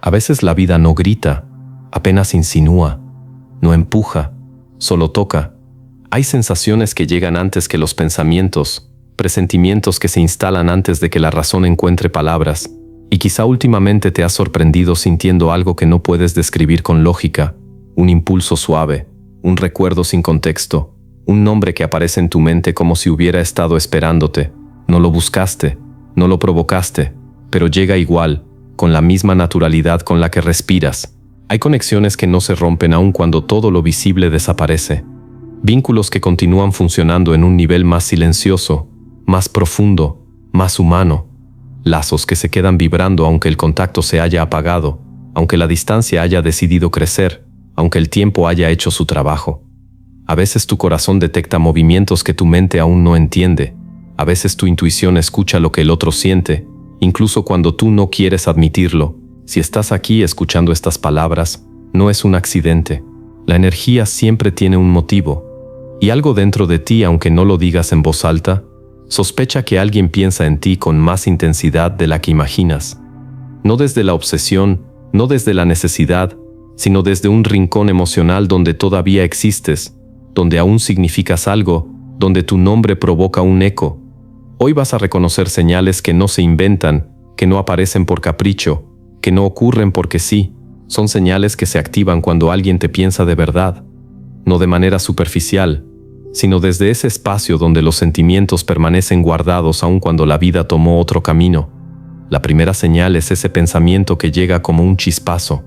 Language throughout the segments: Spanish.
A veces la vida no grita, apenas insinúa, no empuja, solo toca. Hay sensaciones que llegan antes que los pensamientos, presentimientos que se instalan antes de que la razón encuentre palabras, y quizá últimamente te has sorprendido sintiendo algo que no puedes describir con lógica, un impulso suave, un recuerdo sin contexto, un nombre que aparece en tu mente como si hubiera estado esperándote. No lo buscaste, no lo provocaste, pero llega igual, con la misma naturalidad con la que respiras. Hay conexiones que no se rompen aun cuando todo lo visible desaparece. Vínculos que continúan funcionando en un nivel más silencioso, más profundo, más humano. Lazos que se quedan vibrando aunque el contacto se haya apagado, aunque la distancia haya decidido crecer, aunque el tiempo haya hecho su trabajo. A veces tu corazón detecta movimientos que tu mente aún no entiende. A veces tu intuición escucha lo que el otro siente, incluso cuando tú no quieres admitirlo. Si estás aquí escuchando estas palabras, no es un accidente. La energía siempre tiene un motivo. Y algo dentro de ti, aunque no lo digas en voz alta, sospecha que alguien piensa en ti con más intensidad de la que imaginas. No desde la obsesión, no desde la necesidad, sino desde un rincón emocional donde todavía existes, donde aún significas algo, donde tu nombre provoca un eco. Hoy vas a reconocer señales que no se inventan, que no aparecen por capricho, que no ocurren porque sí. Son señales que se activan cuando alguien te piensa de verdad, no de manera superficial, sino desde ese espacio donde los sentimientos permanecen guardados aun cuando la vida tomó otro camino. La primera señal es ese pensamiento que llega como un chispazo.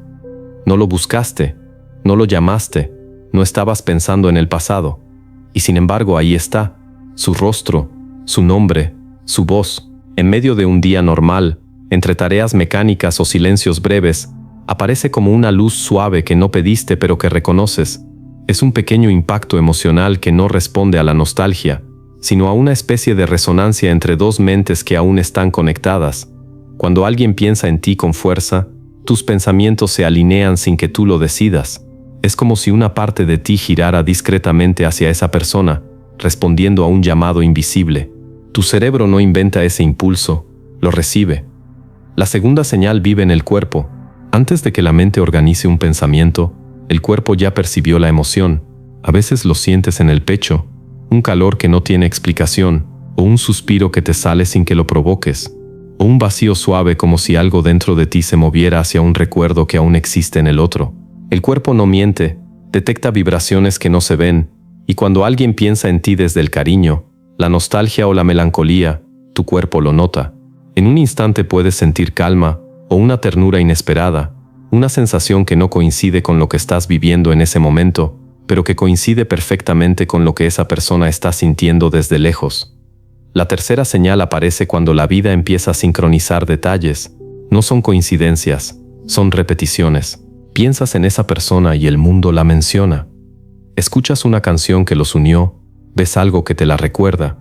No lo buscaste, no lo llamaste, no estabas pensando en el pasado, y sin embargo ahí está, su rostro, su nombre, su voz. En medio de un día normal, entre tareas mecánicas o silencios breves, aparece como una luz suave que no pediste pero que reconoces. Es un pequeño impacto emocional que no responde a la nostalgia, sino a una especie de resonancia entre dos mentes que aún están conectadas. Cuando alguien piensa en ti con fuerza, tus pensamientos se alinean sin que tú lo decidas. Es como si una parte de ti girara discretamente hacia esa persona, respondiendo a un llamado invisible. Tu cerebro no inventa ese impulso, lo recibe. La segunda señal vive en el cuerpo. Antes de que la mente organice un pensamiento, el cuerpo ya percibió la emoción. A veces lo sientes en el pecho, un calor que no tiene explicación, o un suspiro que te sale sin que lo provoques, o un vacío suave como si algo dentro de ti se moviera hacia un recuerdo que aún existe en el otro. El cuerpo no miente, detecta vibraciones que no se ven, y cuando alguien piensa en ti desde el cariño, la nostalgia o la melancolía, tu cuerpo lo nota. En un instante puedes sentir calma, o una ternura inesperada, una sensación que no coincide con lo que estás viviendo en ese momento, pero que coincide perfectamente con lo que esa persona está sintiendo desde lejos. La tercera señal aparece cuando la vida empieza a sincronizar detalles. No son coincidencias, son repeticiones. Piensas en esa persona y el mundo la menciona. Escuchas una canción que los unió, ves algo que te la recuerda.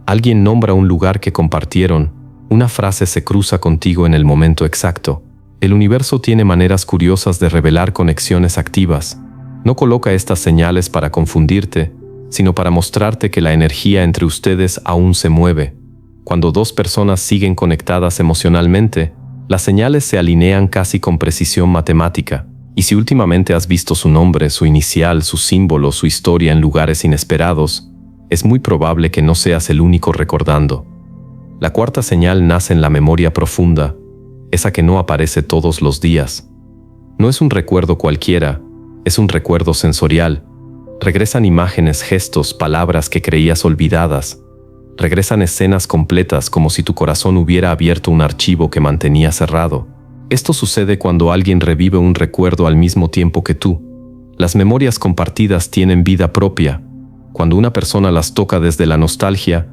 Alguien nombra un lugar que compartieron, una frase se cruza contigo en el momento exacto. El universo tiene maneras curiosas de revelar conexiones activas. No coloca estas señales para confundirte, sino para mostrarte que la energía entre ustedes aún se mueve. Cuando dos personas siguen conectadas emocionalmente, las señales se alinean casi con precisión matemática. Y si últimamente has visto su nombre, su inicial, su símbolo, su historia en lugares inesperados, es muy probable que no seas el único recordando. La cuarta señal nace en la memoria profunda, esa que no aparece todos los días. No es un recuerdo cualquiera, es un recuerdo sensorial. Regresan imágenes, gestos, palabras que creías olvidadas. Regresan escenas completas como si tu corazón hubiera abierto un archivo que mantenía cerrado. Esto sucede cuando alguien revive un recuerdo al mismo tiempo que tú. Las memorias compartidas tienen vida propia. Cuando una persona las toca desde la nostalgia,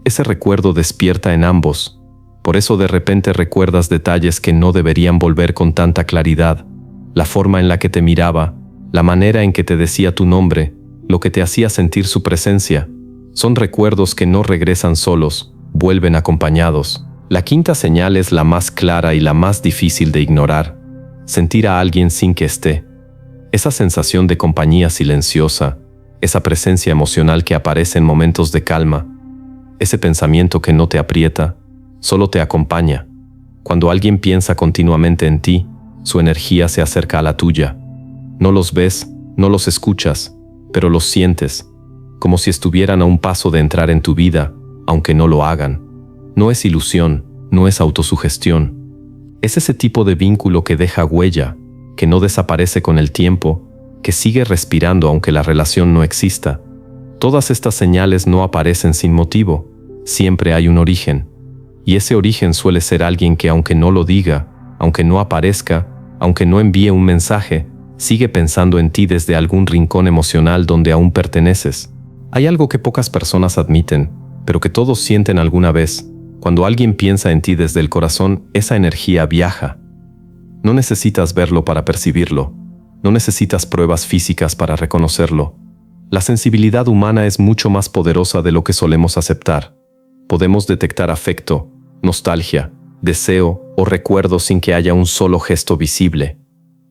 ese recuerdo despierta en ambos. Por eso de repente recuerdas detalles que no deberían volver con tanta claridad. La forma en la que te miraba, la manera en que te decía tu nombre, lo que te hacía sentir su presencia. Son recuerdos que no regresan solos, vuelven acompañados. La quinta señal es la más clara y la más difícil de ignorar. Sentir a alguien sin que esté. Esa sensación de compañía silenciosa, esa presencia emocional que aparece en momentos de calma, ese pensamiento que no te aprieta, solo te acompaña. Cuando alguien piensa continuamente en ti, su energía se acerca a la tuya. No los ves, no los escuchas, pero los sientes, como si estuvieran a un paso de entrar en tu vida, aunque no lo hagan. No es ilusión, no es autosugestión. Es ese tipo de vínculo que deja huella, que no desaparece con el tiempo, que sigue respirando aunque la relación no exista. Todas estas señales no aparecen sin motivo, siempre hay un origen. Y ese origen suele ser alguien que aunque no lo diga, aunque no aparezca, aunque no envíe un mensaje, sigue pensando en ti desde algún rincón emocional donde aún perteneces. Hay algo que pocas personas admiten, pero que todos sienten alguna vez. Cuando alguien piensa en ti desde el corazón, esa energía viaja. No necesitas verlo para percibirlo. No necesitas pruebas físicas para reconocerlo. La sensibilidad humana es mucho más poderosa de lo que solemos aceptar. Podemos detectar afecto, nostalgia, deseo o recuerdo sin que haya un solo gesto visible.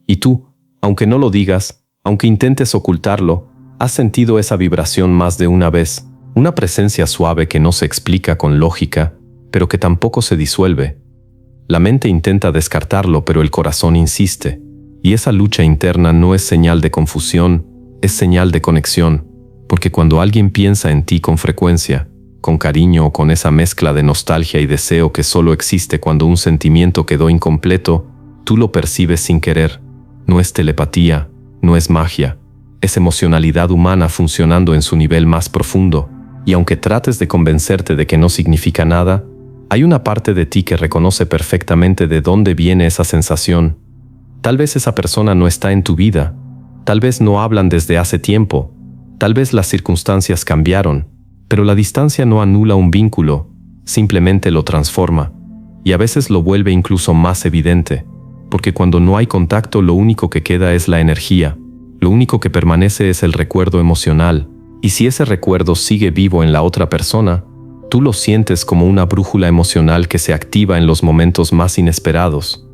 Y tú, aunque no lo digas, aunque intentes ocultarlo, has sentido esa vibración más de una vez, una presencia suave que no se explica con lógica, pero que tampoco se disuelve. La mente intenta descartarlo, pero el corazón insiste, y esa lucha interna no es señal de confusión, es señal de conexión, porque cuando alguien piensa en ti con frecuencia, con cariño o con esa mezcla de nostalgia y deseo que solo existe cuando un sentimiento quedó incompleto, tú lo percibes sin querer. No es telepatía, no es magia, es emocionalidad humana funcionando en su nivel más profundo, y aunque trates de convencerte de que no significa nada, hay una parte de ti que reconoce perfectamente de dónde viene esa sensación. Tal vez esa persona no está en tu vida, tal vez no hablan desde hace tiempo, tal vez las circunstancias cambiaron, pero la distancia no anula un vínculo, simplemente lo transforma, y a veces lo vuelve incluso más evidente, porque cuando no hay contacto lo único que queda es la energía, lo único que permanece es el recuerdo emocional, y si ese recuerdo sigue vivo en la otra persona, tú lo sientes como una brújula emocional que se activa en los momentos más inesperados.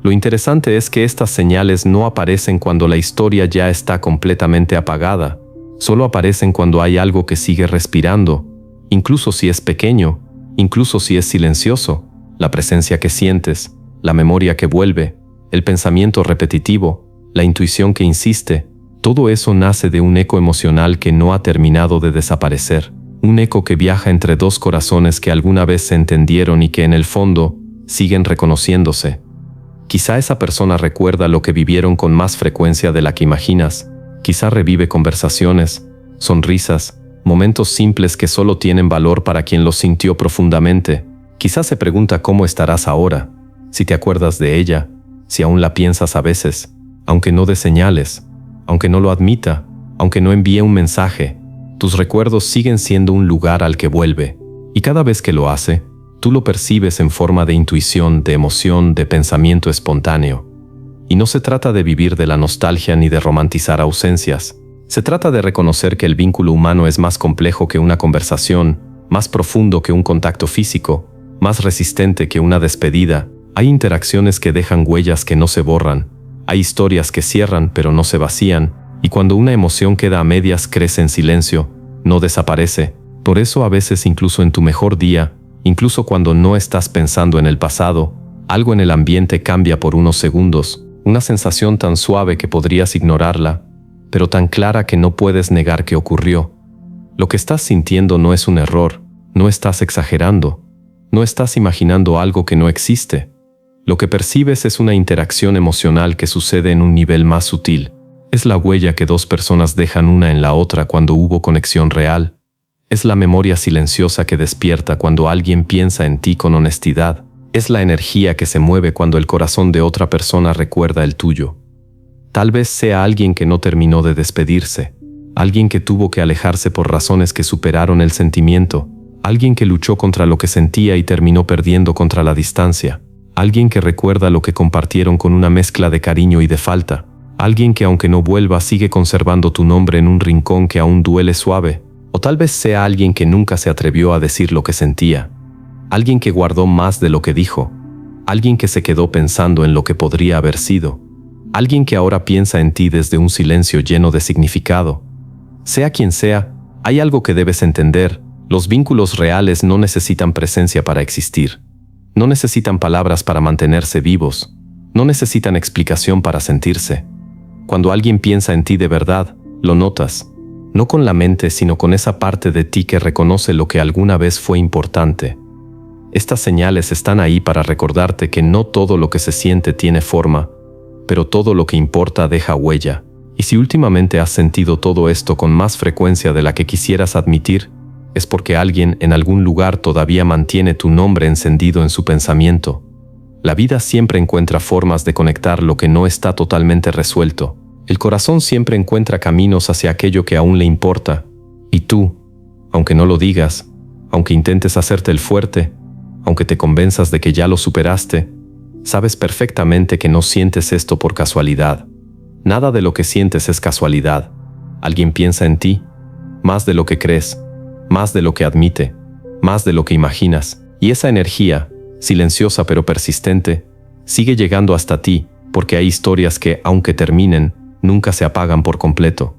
Lo interesante es que estas señales no aparecen cuando la historia ya está completamente apagada, solo aparecen cuando hay algo que sigue respirando, incluso si es pequeño, incluso si es silencioso, la presencia que sientes, la memoria que vuelve, el pensamiento repetitivo, la intuición que insiste, todo eso nace de un eco emocional que no ha terminado de desaparecer. Un eco que viaja entre dos corazones que alguna vez se entendieron y que en el fondo siguen reconociéndose. Quizá esa persona recuerda lo que vivieron con más frecuencia de la que imaginas. Quizá revive conversaciones, sonrisas, momentos simples que solo tienen valor para quien los sintió profundamente. Quizá se pregunta cómo estarás ahora, si te acuerdas de ella, si aún la piensas a veces, aunque no dé señales, aunque no lo admita, aunque no envíe un mensaje. Tus recuerdos siguen siendo un lugar al que vuelve, y cada vez que lo hace, tú lo percibes en forma de intuición, de emoción, de pensamiento espontáneo. Y no se trata de vivir de la nostalgia ni de romantizar ausencias. Se trata de reconocer que el vínculo humano es más complejo que una conversación, más profundo que un contacto físico, más resistente que una despedida. Hay interacciones que dejan huellas que no se borran, hay historias que cierran pero no se vacían, y cuando una emoción queda a medias crece en silencio, no desaparece. Por eso a veces incluso en tu mejor día, incluso cuando no estás pensando en el pasado, algo en el ambiente cambia por unos segundos, una sensación tan suave que podrías ignorarla, pero tan clara que no puedes negar que ocurrió. Lo que estás sintiendo no es un error, no estás exagerando, no estás imaginando algo que no existe. Lo que percibes es una interacción emocional que sucede en un nivel más sutil. Es la huella que dos personas dejan una en la otra cuando hubo conexión real. Es la memoria silenciosa que despierta cuando alguien piensa en ti con honestidad. Es la energía que se mueve cuando el corazón de otra persona recuerda el tuyo. Tal vez sea alguien que no terminó de despedirse, alguien que tuvo que alejarse por razones que superaron el sentimiento, alguien que luchó contra lo que sentía y terminó perdiendo contra la distancia, alguien que recuerda lo que compartieron con una mezcla de cariño y de falta. Alguien que aunque no vuelva sigue conservando tu nombre en un rincón que aún duele suave. O tal vez sea alguien que nunca se atrevió a decir lo que sentía. Alguien que guardó más de lo que dijo. Alguien que se quedó pensando en lo que podría haber sido. Alguien que ahora piensa en ti desde un silencio lleno de significado. Sea quien sea, hay algo que debes entender. Los vínculos reales no necesitan presencia para existir. No necesitan palabras para mantenerse vivos. No necesitan explicación para sentirse. Cuando alguien piensa en ti de verdad, lo notas. No con la mente, sino con esa parte de ti que reconoce lo que alguna vez fue importante. Estas señales están ahí para recordarte que no todo lo que se siente tiene forma, pero todo lo que importa deja huella. Y si últimamente has sentido todo esto con más frecuencia de la que quisieras admitir, es porque alguien en algún lugar todavía mantiene tu nombre encendido en su pensamiento. La vida siempre encuentra formas de conectar lo que no está totalmente resuelto. El corazón siempre encuentra caminos hacia aquello que aún le importa. Y tú, aunque no lo digas, aunque intentes hacerte el fuerte, aunque te convenzas de que ya lo superaste, sabes perfectamente que no sientes esto por casualidad. Nada de lo que sientes es casualidad. Alguien piensa en ti, más de lo que crees, más de lo que admite, más de lo que imaginas. Y esa energía, silenciosa pero persistente, sigue llegando hasta ti, porque hay historias que, aunque terminen, nunca se apagan por completo.